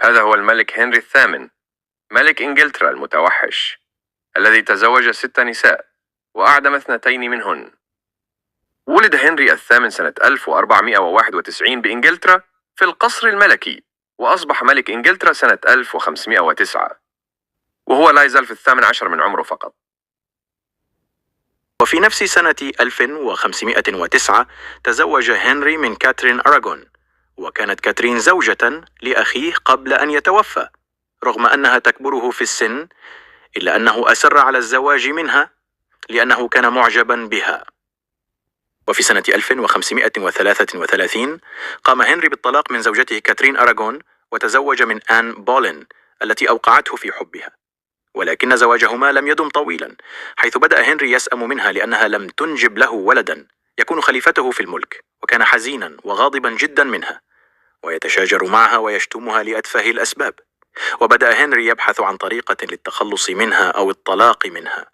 هذا هو الملك هنري الثامن، ملك إنجلترا المتوحش، الذي تزوج 6 نساء وأعدم 2 منهن. ولد هنري الثامن سنة 1491 بإنجلترا في القصر الملكي، وأصبح ملك إنجلترا سنة 1509، وهو لا يزال في 18 من عمره فقط. وفي نفس سنة 1509 تزوج هنري من كاترين أراغون، وكانت كاترين زوجة لأخيه قبل أن يتوفى، رغم أنها تكبره في السن، إلا أنه أصر على الزواج منها لأنه كان معجبا بها. وفي سنة 1533 قام هنري بالطلاق من زوجته كاترين أراغون، وتزوج من آن بولين التي أوقعته في حبها، ولكن زواجهما لم يدم طويلا، حيث بدأ هنري يسأم منها لأنها لم تنجب له ولدا يكون خليفته في الملك، وكان حزينا وغاضبا جدا منها، ويتشاجر معها ويشتمها لأتفه الأسباب. وبدأ هنري يبحث عن طريقة للتخلص منها أو الطلاق منها.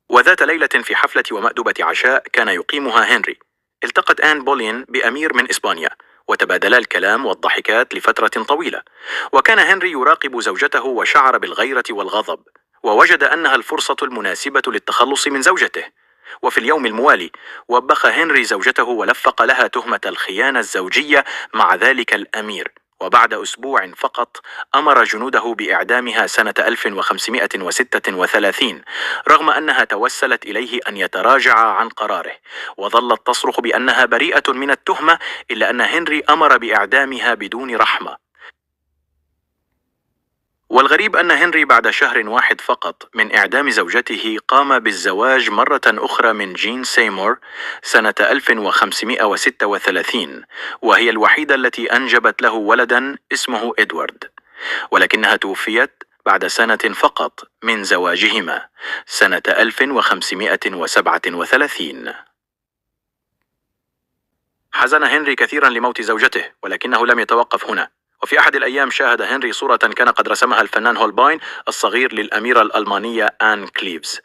وذات ليلة في حفلة ومأدبة عشاء كان يقيمها هنري، التقت آن بولين بأمير من إسبانيا، وتبادلا الكلام والضحكات لفترة طويلة. وكان هنري يراقب زوجته وشعر بالغيرة والغضب، ووجد أنها الفرصة المناسبة للتخلص من زوجته. وفي اليوم الموالي وبخ هنري زوجته ولفق لها تهمة الخيانة الزوجية مع ذلك الأمير، وبعد أسبوع فقط أمر جنوده بإعدامها سنة 1536، رغم أنها توسلت إليه أن يتراجع عن قراره، وظلت تصرخ بأنها بريئة من التهمة، إلا أن هنري أمر بإعدامها بدون رحمة. والغريب أن هنري بعد شهر واحد فقط من إعدام زوجته قام بالزواج مرة أخرى من جين سيمور سنة 1536، وهي الوحيدة التي أنجبت له ولدا اسمه إدوارد، ولكنها توفيت بعد سنة فقط من زواجهما سنة 1537. حزن هنري كثيرا لموت زوجته، ولكنه لم يتوقف هنا. وفي أحد الأيام شاهد هنري صورة كان قد رسمها الفنان هولباين الصغير للأميرة الألمانية آن كليفز،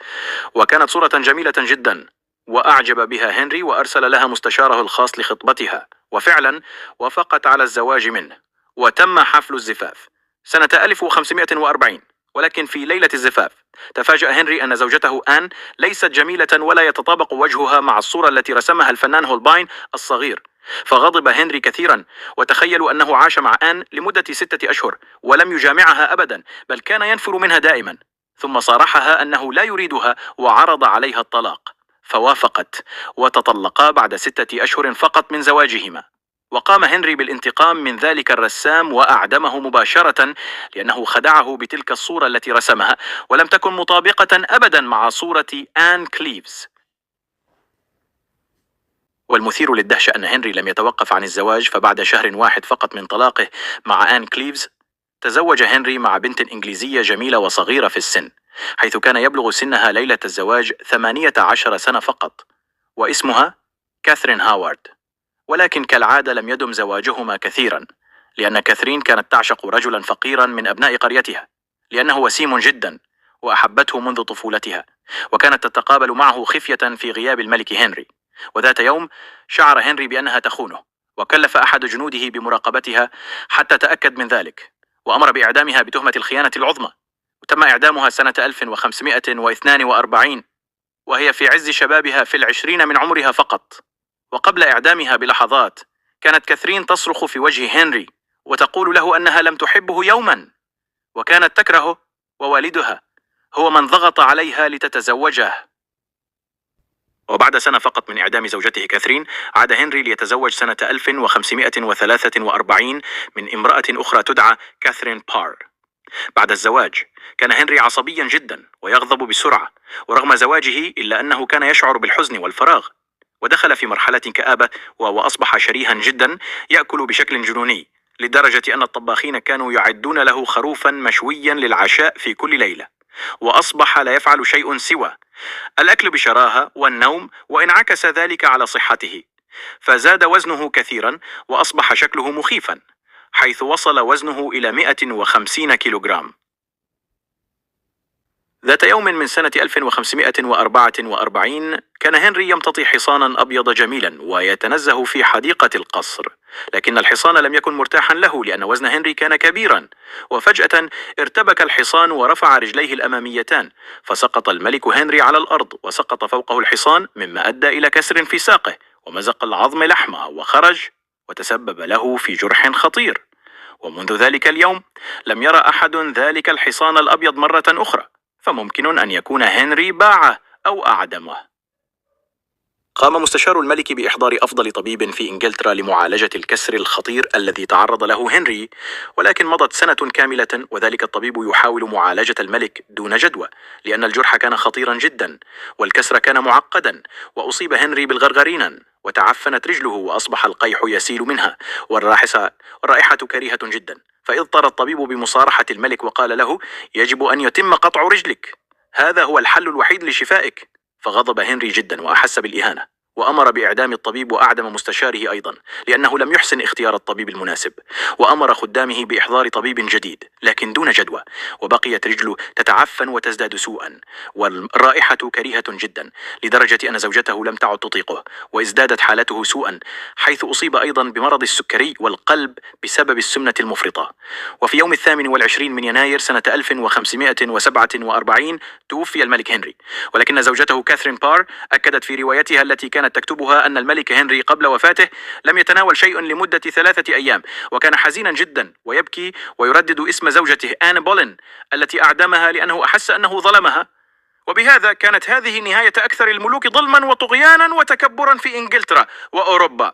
وكانت صورة جميلة جدا، وأعجب بها هنري وأرسل لها مستشاره الخاص لخطبتها، وفعلا وافقت على الزواج منه، وتم حفل الزفاف سنة 1540. ولكن في ليلة الزفاف تفاجأ هنري أن زوجته آن ليست جميلة ولا يتطابق وجهها مع الصورة التي رسمها الفنان هولباين الصغير، فغضب هنري كثيرا. وتخيلوا أنه عاش مع آن لمدة 6 أشهر ولم يجامعها أبدا، بل كان ينفر منها دائما، ثم صارحها أنه لا يريدها وعرض عليها الطلاق، فوافقت، وتطلقا بعد 6 أشهر فقط من زواجهما. وقام هنري بالانتقام من ذلك الرسام وأعدمه مباشرة، لأنه خدعه بتلك الصورة التي رسمها، ولم تكن مطابقة أبدا مع صورة آن كليفز. والمثير للدهشة أن هنري لم يتوقف عن الزواج، فبعد شهر واحد فقط من طلاقه مع آن كليفز تزوج هنري مع بنت إنجليزية جميلة وصغيرة في السن، حيث كان يبلغ سنها ليلة الزواج 18 سنة فقط، واسمها كاثرين هاوارد. ولكن كالعادة لم يدم زواجهما كثيرا، لأن كاثرين كانت تعشق رجلا فقيرا من أبناء قريتها، لأنه وسيم جدا وأحبته منذ طفولتها، وكانت تتقابل معه خفية في غياب الملك هنري. وذات يوم شعر هنري بأنها تخونه، وكلف أحد جنوده بمراقبتها حتى تأكد من ذلك، وأمر بإعدامها بتهمة الخيانة العظمى. وتم إعدامها سنة 1542 وهي في عز شبابها في 20 من عمرها فقط. وقبل إعدامها بلحظات كانت كاثرين تصرخ في وجه هنري وتقول له أنها لم تحبه يوما، وكانت تكرهه، ووالدها هو من ضغط عليها لتتزوجه. وبعد سنة فقط من إعدام زوجته كاثرين عاد هنري ليتزوج سنة 1543 من امرأة أخرى تدعى كاثرين بار. بعد الزواج كان هنري عصبيا جدا ويغضب بسرعة، ورغم زواجه إلا أنه كان يشعر بالحزن والفراغ، ودخل في مرحلة كآبة، وأصبح شريها جدا يأكل بشكل جنوني، لدرجة أن الطباخين كانوا يعدون له خروفا مشويا للعشاء في كل ليلة، وأصبح لا يفعل شيء سوى الأكل بشراهة والنوم، وانعكس ذلك على صحته، فزاد وزنه كثيرا وأصبح شكله مخيفا، حيث وصل وزنه إلى 150 كيلوغرام. ذات يوم من سنة 1544 كان هنري يمتطي حصانا أبيض جميلا ويتنزه في حديقة القصر، لكن الحصان لم يكن مرتاحا له لأن وزن هنري كان كبيرا، وفجأة ارتبك الحصان ورفع رجليه الأماميتان، فسقط الملك هنري على الأرض وسقط فوقه الحصان، مما أدى إلى كسر في ساقه ومزق العظم لحمه وخرج وتسبب له في جرح خطير. ومنذ ذلك اليوم لم يرى أحد ذلك الحصان الأبيض مرة أخرى، فممكن أن يكون هنري باعه أو أعدمه. قام مستشار الملك بإحضار أفضل طبيب في إنجلترا لمعالجة الكسر الخطير الذي تعرض له هنري، ولكن مضت سنة كاملة وذلك الطبيب يحاول معالجة الملك دون جدوى، لأن الجرح كان خطيرا جدا والكسر كان معقدا، وأصيب هنري بالغرغرينا وتعفنت رجله وأصبح القيح يسيل منها والرائحة كريهة جدا، فاضطر الطبيب بمصارحة الملك وقال له: يجب أن يتم قطع رجلك، هذا هو الحل الوحيد لشفائك. فغضب هنري جدا وأحس بالإهانة، وأمر بإعدام الطبيب وأعدم مستشاره أيضا لأنه لم يحسن اختيار الطبيب المناسب، وأمر خدامه بإحضار طبيب جديد لكن دون جدوى، وبقيت رجله تتعفن وتزداد سوءا والرائحة كريهة جدا لدرجة أن زوجته لم تعد تطيقه، وازدادت حالته سوءا حيث أصيب أيضا بمرض السكري والقلب بسبب السمنة المفرطة. وفي يوم 28 من يناير سنة 1547 توفي الملك هنري، ولكن زوجته كاثرين بار أكدت في روايتها التي كانت تكتبها أن الملك هنري قبل وفاته لم يتناول شيء لمدة 3 أيام، وكان حزينا جدا ويبكي ويردد اسم زوجته آن بولين التي أعدمها لأنه أحس أنه ظلمها. وبهذا كانت هذه نهاية أكثر الملوك ظلما وطغيانا وتكبرا في إنجلترا وأوروبا.